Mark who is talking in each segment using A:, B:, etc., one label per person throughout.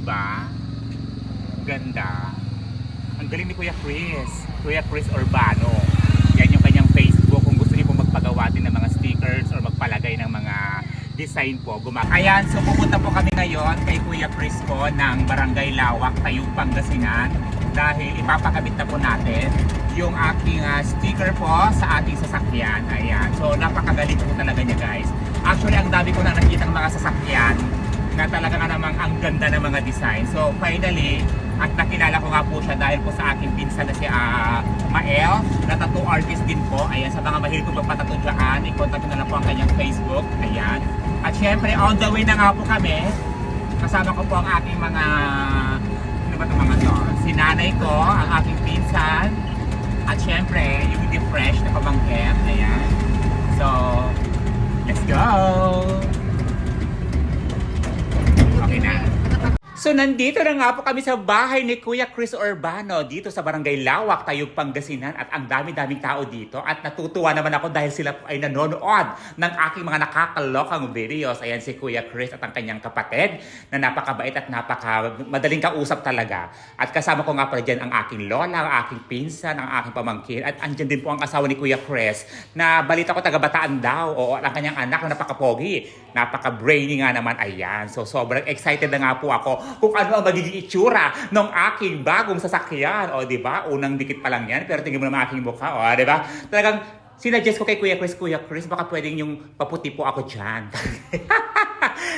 A: ba? Ganda. Ang galing ni Kuya Chris. Kuya Chris Urbano. Yan yung kanyang Facebook. Kung gusto niyo po magpagawa din ng mga stickers or magpalagay ng mga design po. Ayan, so pupunta po kami ngayon kay Kuya Chris po ng Barangay Lawak, Tayug, Pangasinan. Dahil ipapakabit na po natin yung aking sticker po sa ating sasakyan. Ayan, so napakagaling po talaga niya, guys. Actually, ang dami ko na nakikita ng mga sasakyan na talaga nga namang ang ganda ng mga design. So finally, at nakilala ko nga po siya dahil po sa aking pinsan na si Mael, na tattoo artist din po. Ayan, sa mga mahilig ko magpatattoo dyan, i-contact na lang po ang kanyang Facebook. Ayan. At syempre, on the way na nga po kami. Kasama ko po ang aking mga, ano ba itong mga to? Si nanay ko, ang aking pinsan. At syempre, yung hindi fresh na pamangkin. Ayan. So, let's go! Okay na. So nandito na nga po kami sa bahay ni Kuya Chris Urbano dito sa Barangay Lawak, Tayug, Pangasinan, at ang dami-daming tao dito at natutuwa naman ako dahil sila po ay nanonood ng aking mga nakakalokang videos. Ayan si Kuya Chris at ang kanyang kapatid na napakabait at madaling kausap talaga. At kasama ko nga pala dyan ang aking lola, ang aking pinsan, ang aking pamangkin, at andyan din po ang asawa ni Kuya Chris na balita ko taga-Bataan daw. Oo, ang kanyang anak na napaka-pogi, napaka-brainy nga naman. Ayan, so sobrang excited na nga po ako kung ano ang magiging itsura ng aking bagong sasakyan. O, di ba? Unang dikit pa lang yan, pero tingnan mo naman aking mukha. O, di ba? Talagang sinuggest ko kay Kuya Chris, baka pwedeng yung paputi po ako dyan.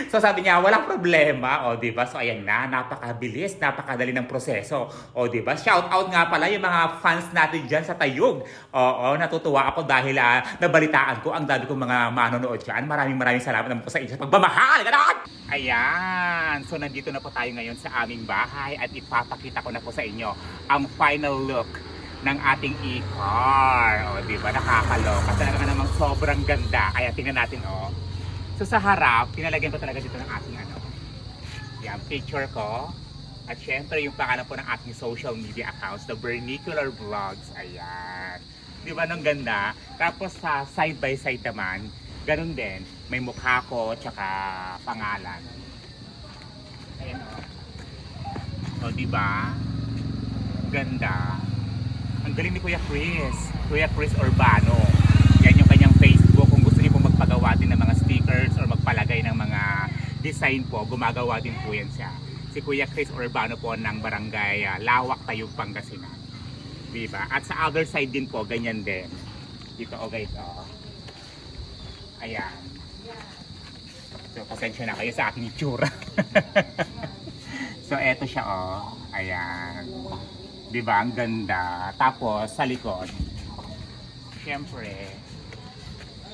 A: So sabi niya, walang problema. O, di ba? So, ayan na, napakabilis, napakadali ng proseso. O, di ba? Shout out nga pala yung mga fans natin dyan sa Tayug. Oo, natutuwa ako dahil nabalitaan ko ang dami kong mga manonood dyan. Maraming salamat naman po sa inyo sa pagmamahal. Ganon! Ayan, so nandito na po tayo ngayon sa aming bahay at ipapakita ko na po sa inyo ang final look ng ating e-car. O, di ba? Nakakaloka. Talaga namang sobrang ganda. Kaya tingnan natin, o. So sa harap, pinalagyan ko talaga dito ng aking yan, picture ko. At syempre yung pangalan po ng aking social media accounts, the Vernacular Vlogs. Ayan. Di ba nang ganda? Tapos sa side by side naman, ganun din. May mukha ko, tsaka pangalan. Ayan, o. O, di ba? Ganda. Ang galing ni Kuya Chris Urbano. Yan yung kanyang Facebook. Kung gusto niyo pong magpagawa din ng mga stickers or magpalagay ng mga design po, gumagawa din po yan siya. Si Kuya Chris Urbano po ng Barangay Lawak, Tayug, Pangasinan. Diba? At sa other side din po, ganyan din. Dito, o guys, o. Ayan. So, pasensya na kayo sa aking itsura. So, eto siya, o. Ayan. Diba? Ang ganda. Tapos, sa likod, syempre,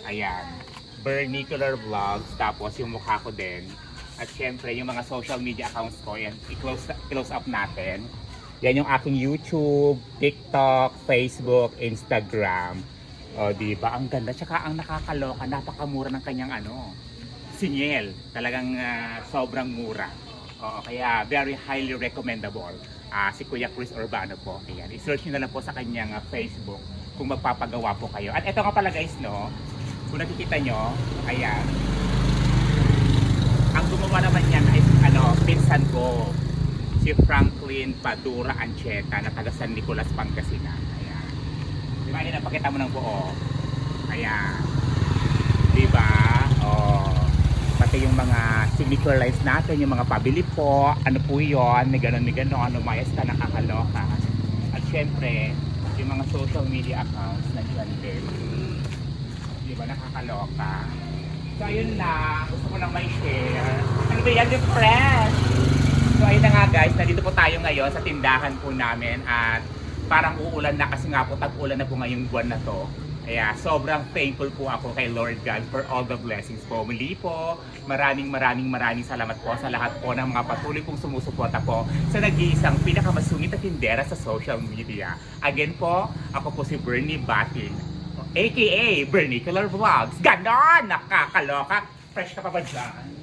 A: ayan, Vernacular Vlogs, tapos yung mukha ko din. At syempre, yung mga social media accounts ko, yan, i-close up natin. Yan yung aking YouTube, TikTok, Facebook, Instagram. O, diba? Ang ganda. Tsaka ang nakakaloka, napakamura ng kanyang singil. Talagang sobrang mura. Oo, kaya very highly recommendable. Si Kuya Chris Urbano po. Ayan, i-search nyo na lang po sa kanyang Facebook kung magpapagawa po kayo. At ito nga pala guys, no, kung nakikita nyo, ayan, ang gumawa naman yan ay pinsan ko, si Franklin Padura Ancheta na taga San Nicolas, Pangasinan. Ayan, di ba, napakita mo ng buo. Ayan, di ba? Pati yung mga signature lines natin, yung mga pabili po, ano po yun, may ganon, mayas ka, nakakaloka. At syempre, yung mga social media accounts nandiyan din. Di ba, nakakaloka? So ayun na, gusto ko lang may share. Ano ba yan, yung fresh? So ayun na nga guys, nandito po tayo ngayon sa tindahan po namin at parang uulan na kasi nga po, tag-ulan na po ngayong buwan na to. Kaya sobrang thankful po ako kay Lord God for all the blessings po. Muli po, maraming salamat po sa lahat po ng mga patuloy pong sumusuporta po sa nag-iisang pinakamasungit na tindera sa social media. Again po, ako po si Bernie Batin, aka Vernacular Vlogs. Ganon! Nakakaloka! Fresh ka pa ba dyan?